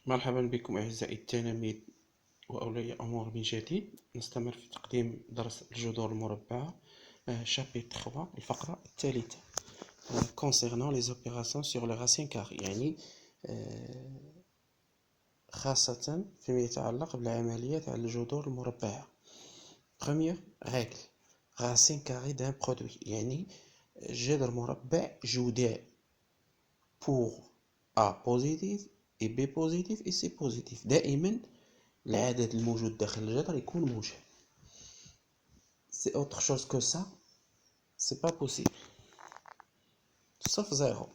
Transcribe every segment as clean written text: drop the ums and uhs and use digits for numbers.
مرحبا بكم أعزائي التلاميذ وأولياء الأمور من جديد. نستمر في تقديم درس الجذور المربعة chapitre 3 الفقرة الثالثة concernant les opérations sur les racines carrées، يعني خاصة فيما يتعلق بالعمليات على الجذور المربعة. Première règle: racine carrée d'un produit، يعني جذر مربع جداء pour A positif et B positif et C positif. دائما العدد الموجود داخل الجذر يكون موجب. C'est autre chose que ça, c'est pas possible. sauf zéro.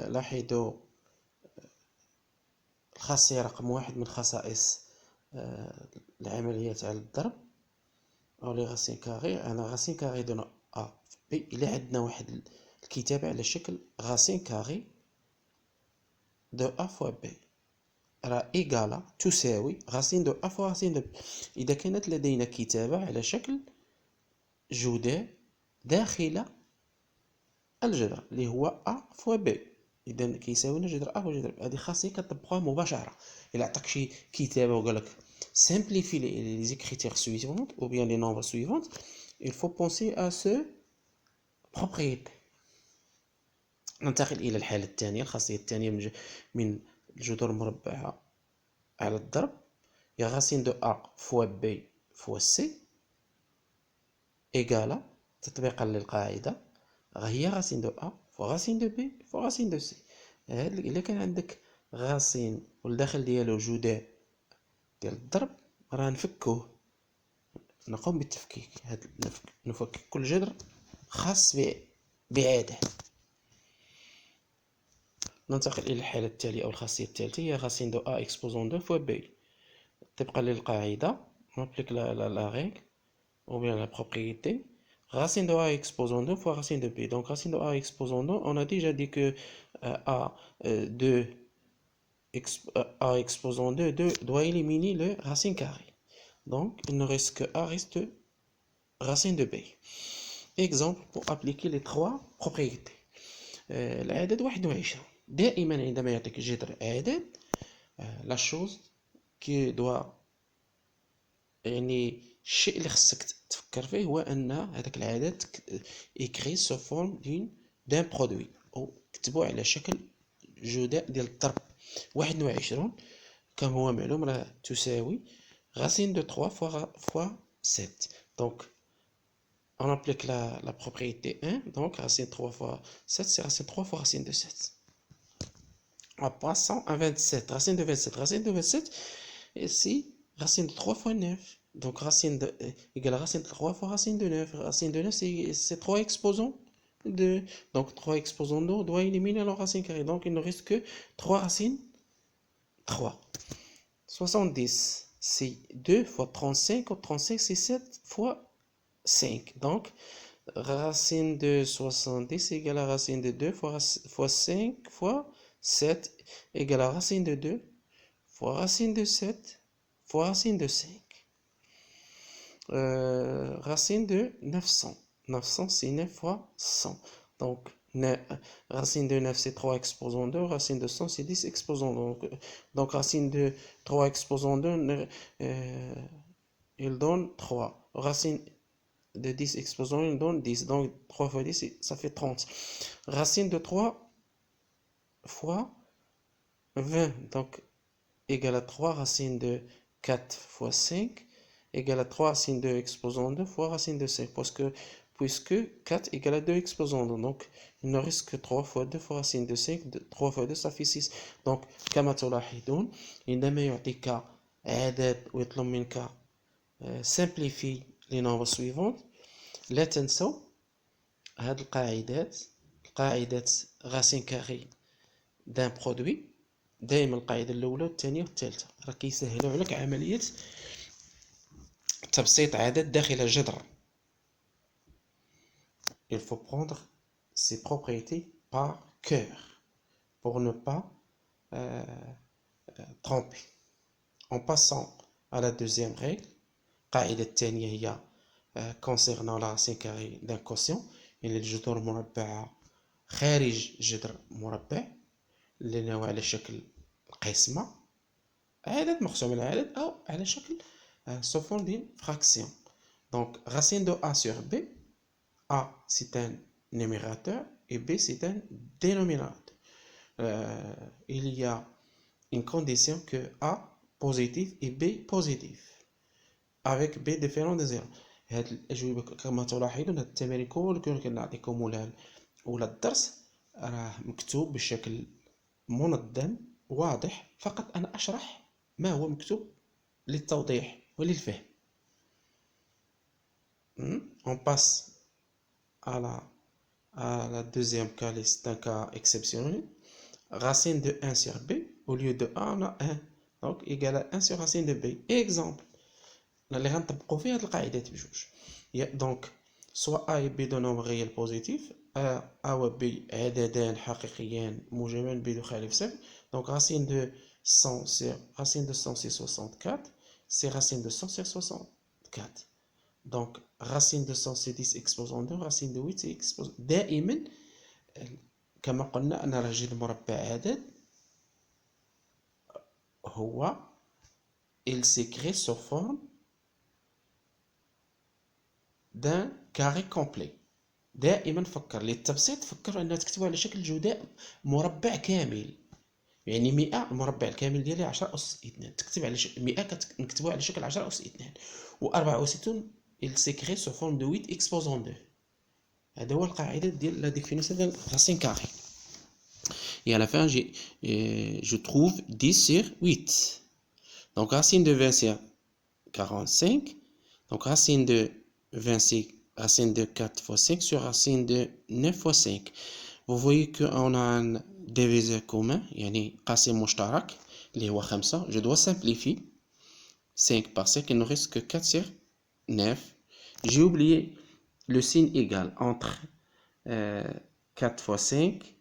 لاحظوا الخاصية رقم 1 من خصائص العمليات على الضرب أو لي غاسين كاري. أنا غاسين كاري دون أ بي. إلا عندنا واحد الكتابة على شكل غاسين كاري دو أ فوا بي راه إيكالا تساوي غاسين دو أ فوا غاسين دو بي. إذا كانت لدينا كتابة على شكل جداء داخل الجذر اللي هو أ فوا بي، إذا كيساوي لنا جذر أ فوا جذر بي. هذه خاصية كطبقوها مباشرة. إلا عطاك شي كتابة وقال لك simplifie les écritures suivantes ou bien les nombres suivantes, il faut penser à ce propriété. ننتقل إلى الحالة الثانية، الخاصية الثانية من الجذور المربعة على الضرب هي غاسين دو أ فوا بي فوا سي إيكالا تطبيقا للقاعدة هي غاسين دو أ فوا غاسين دو بي فوا غاسين دو سي. إلا كان عندك غاسين والداخل ديالو جداء ديال الضرب راه نفكوه، نقوم بالتفكيك. نفكك كل جذر خاص بعدد. ننتقل إلى الحالة التالية أو الخاصية الثالثة هي غاسين دو أ إكسبوزون دو فوا بي. طبقا للقاعدة نابليك لا ريغل ou bien la propriété. Racine de A exposant 2 fois racine de B. Donc racine de A exposant 2, on a déjà dit que A exposant 2 doit éliminer le racine carrée. Donc il ne reste que A reste racine de B. Exemple pour appliquer les trois propriétés. العدد 21. دائما عندما يعطيك جذر عدد la chose qui doit يعني الشيء اللي خصك تفكر فيه هو ان هذاك العدد écrit sous forme d'un produit او كتبوه على شكل جداء ديال الضرب. 21 كما هو معلوم راه تساوي racine de 3 fois 7. Donc on applique la propriété 1. Donc racine 3 fois 7 c'est racine 3 fois racine de 7. En passant à 27, racine de 27 ici racine de 3 fois 9. Donc racine de égale racine de 3 fois racine de 9. Racine de 9 c'est 3 exposants 2. Donc 3 exposants 2 doit éliminer la racine carrée. Donc il ne reste que 3 racines 3. 70 c'est 2 fois 35. 35 c'est 7 fois 5. Donc racine de 70 égale à racine de 2 fois 5 fois 7 égale à racine de 2 fois racine de 7 fois racine de 5. Racine de 900. 900 c'est 9 fois 100. Donc racine de 9 c'est 3 exposant 2. Racine de 100 c'est 10 exposant 2. Donc racine de 3 exposant 2 il donne 3. Racine de 10 exposant 1 il donne 10. Donc 3 fois 10 ça fait 30. Racine de 3 fois 20. Donc égale à 3 racine de 4 fois 5 égale à 3 racine de exposant 2 fois racine de 5 puisque 4 égale à 2 exposant 2. Donc il ne reste que 3 fois 2 fois racine de 5. 3 fois 2 ça fait 6. Donc كما تلاحظون عندما يعطيك عدد ويطلب منك simplifie les nombres suivants لا تنسوا هاد القاعدات racine carrée d'un produit. دائما القاعدة الأولى والثانية والثالثة راه كيسهلوا عليك عملية تبسيط عدد داخل الجذر. Il faut prendre ces propriétés par cœur pour ne pas tromper. En passant à la deuxième règle, القاعدة الثانية هي concernant la racine carrée d'un quotient. يعني الجذور المربعة خارج جذر مربع. اللي هو على شكل قسمة، عدد مقسوم على عدد، أو على شكل sous forme d'une fraction. Donc racine de A sur B, A c'est un numérateur et B c'est un dénominateur. Il y a une condition que A positif et B positif avec B différent de 0. هاد الأجوبة كما تلاحظون هاد التمارين كل كنعطيكم ولا الدرس راه مكتوب بشكل منظم واضح، فقط أنا أشرح ما هو مكتوب للتوضيح وللفهم. On passe à la deuxième cas, c'est un cas exceptionnel. Racine de 1 sur B, au lieu de A on a 1, donc égal à 1 sur racine de B. Exemple اللي غنطبقوا فيه هاد القاعدات بجوج. دونك سواء A et B de nombre réel positif، A و B عددان حقيقيان موجبان ب يخالف صفر. Donc racine de 100 c'est 64, c'est racine de 100 c'est 64. Donc racine de 100 c'est 10 exposant 2, racine de 8 c'est exposant. دائما كما قلنا أن رجل مربع عدد هو il s'écrit sous forme d'un carré complet. دائما فكر للتبسيط، فكر أنها تكتبه على شكل جداء مربع كامل. يعني 100 المربع الكامل ديالها 10 أس 2، تكتب على 100 كنكتبوها على شكل 10 أس 2. و 64 il s'écrit sous forme de 8 exposant 2. هذا هو القاعدة ديال لا ديفينيسيون ديال racine carrée. Et à la fin je trouve 10 sur 8. Donc racine de 20 c'est 45. Donc racine de 20 c'est racine de 4 fois 5 sur racine de 9 fois 5. Vous voyez qu'on a un diviseur commun, يعني قاسم مشترك اللي هو 5. Je dois simplifier 5 par 5, il ne reste que 4 sur 9. J'ai oublié le signe égal entre 4 fois 5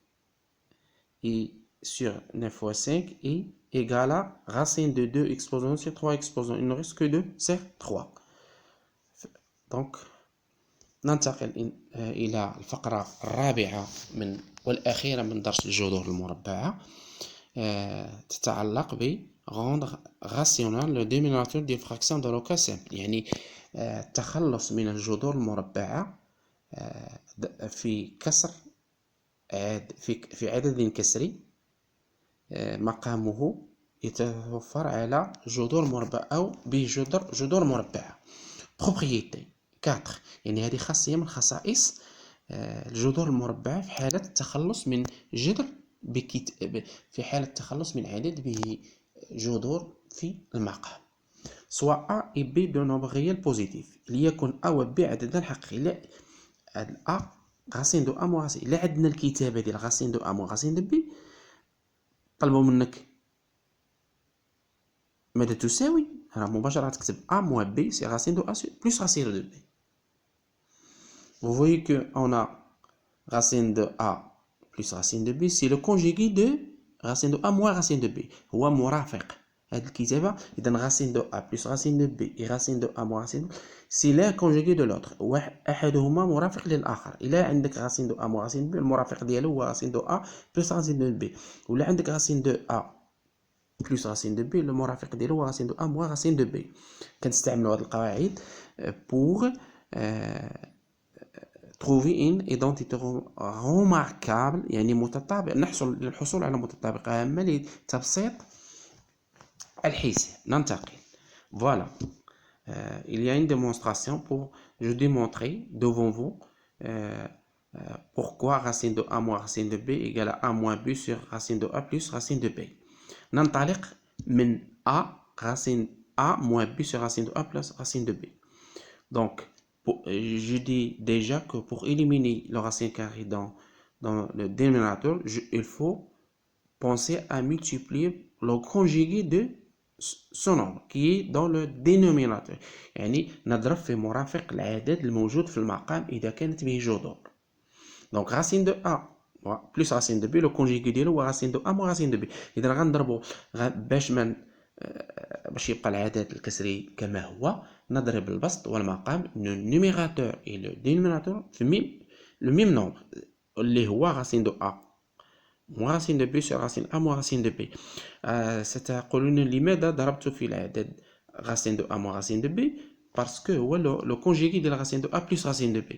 et sur 9 fois 5 est égal à racine de 2 exposant sur 3 exposant. Il ne reste que 2 sur 3. Donc ننتقل إلى الفقرة الرابعة والأخيرة من درس الجذور المربعة، تتعلق ب rendre rationnel le dénominateur d'une fraction de le cas simple. يعني التخلص من الجذور المربعة في كسر في عدد كسري مقامه يتوفر على جذور مربعة أو بجذور مربعة. propriété 4، يعني هذه خاصية من خصائص الجذور المربعة في حالة التخلص من جذر في حالة التخلص من عدد به جذور في المقام. سواء A et B de nombre réel positif، ليكن A و B عددا حقيقي. لا A racine de A moins racine، إلا عندنا الكتابة ديال racine de A moins racine de B طلبوا منك ماذا تساوي، راه مباشرة تكتب A moins B c'est racine de A plus racine de B. Vous voyez qu'on a racine de A plus racine de B, c'est le conjugué de racine de A moins racine de B. هو مرافق. هذه الكتابة إذا racine de A plus racine de B et racine de A moins racine de B c'est l'un conjugué de l'autre. أحدهما مرافق للآخر. إلا عندك racine de A moins racine de B المرافق ديالو هو racine de A plus racine de B. ولا عندك racine de A plus racine de B المرافق ديالو هو racine de A moins racine de B. كنستعملوا هذه القواعد pour trouver une identité remarquable، يعني متطابق، نحصل للحصول على متطابقة عامة لتبسيط الحساب. ننتقل. Voilà. Il y a une démonstration pour je démontrer devant vous pourquoi racine de A moins racine de B égale à A moins B sur racine de A plus racine de B. ننطلق من A racine A moins B sur racine de A plus racine de B. Donc je dis déjà que pour éliminer le racine carrée dans le dénominateur, il faut penser à multiplier le conjugué de ce nombre qui est dans le dénominateur. يعني نضرب في مرافق العدد الموجود في المقام إذا كانت به جذور. Donc racine de A plus racine de B le conjugué ديالو هو racine de A moins racine de B. إذا غنضربو باش يبقى العدد الكسري كما هو، نضرب البسط والمقام le numérateur et le dénominateur في le même nombre اللي هو racine de A moins racine de b sur racine a moins racine de b. ستقولون لماذا ضربت في العدد racine de a moins racine de b parce que هو le conjugué de la racine de a plus racine de b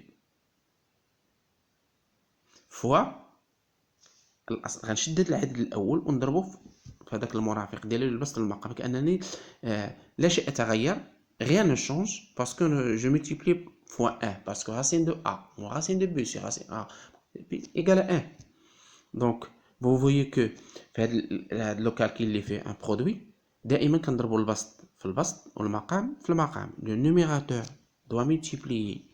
fois الأصل. غنشدد العدد الأول ونضربه في هذاك المرافق ديالو لبسط المقام كأنني لا شيء يتغير. Rien ne change parce que je multiplie fois 1 parce que racine de a moins racine de b sur racine a égale à 1. Donc vous voyez que le calcul اللي fait un produit دائما كنضربوا البسط في البسط والمقام في المقام. Le numérateur doit multiplier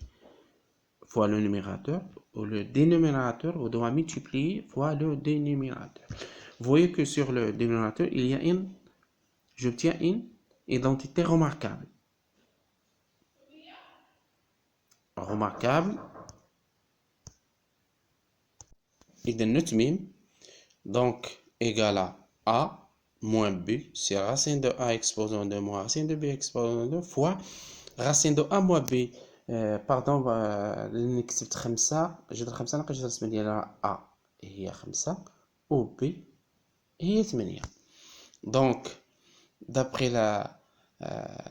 fois le numérateur ou le dénominateur doit multiplier fois le dénominateur. Vous voyez que sur le dénominateur il y a j'obtiens une identité remarquable. إذا نتمم donc égale à a moins b c'est racine de a exposant de moins racine de b exposant de fois racine de a moins b باردون لأني كتبت 5 جذر 5 ناقص جذر 8 a هي 5 و b هي 8. donc d'après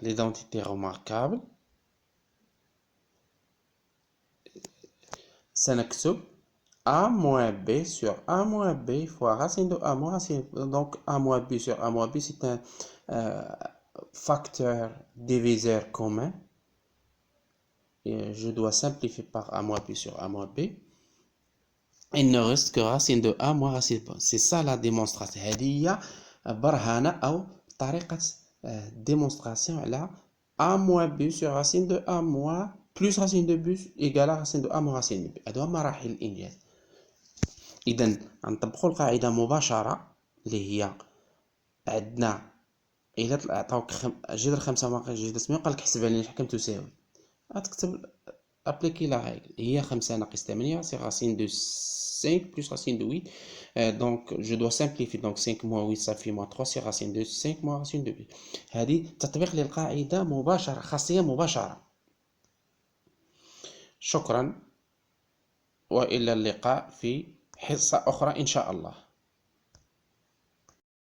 l'identité remarquable سنكتب a moins b sur a moins b fois racine de a moins racine. Donc a moins b sur a moins b c'est un facteur diviseur commun. Et je dois simplifier par a moins b sur a moins b. Il ne reste que racine de a moins racine de b. C'est ça la démonstration. هذه هي برهنة أو طريقة démonstration على a moins b sur racine de a moins plus racine de b égale à racine de a moins racine de b. هذو مراحل الإنجاز. إذا غنطبقوا القاعدة مباشرة اللي هي عندنا إلا عطاوك جذر 5 ناقص جذر 8 وقالك حسبها لي كم تساوي غتكتب appliquer la règle. هي 5 ناقص 8 c'est racine de 5 plus racine de 8. Donc je dois simplifier. Donc 5 moins 8 ça fait moins 3 c'est racine de 5 moins racine de 8. هذه تطبيق للقاعدة مباشرة خاصية مباشرة. شكرا وإلى اللقاء في حصة أخرى إن شاء الله.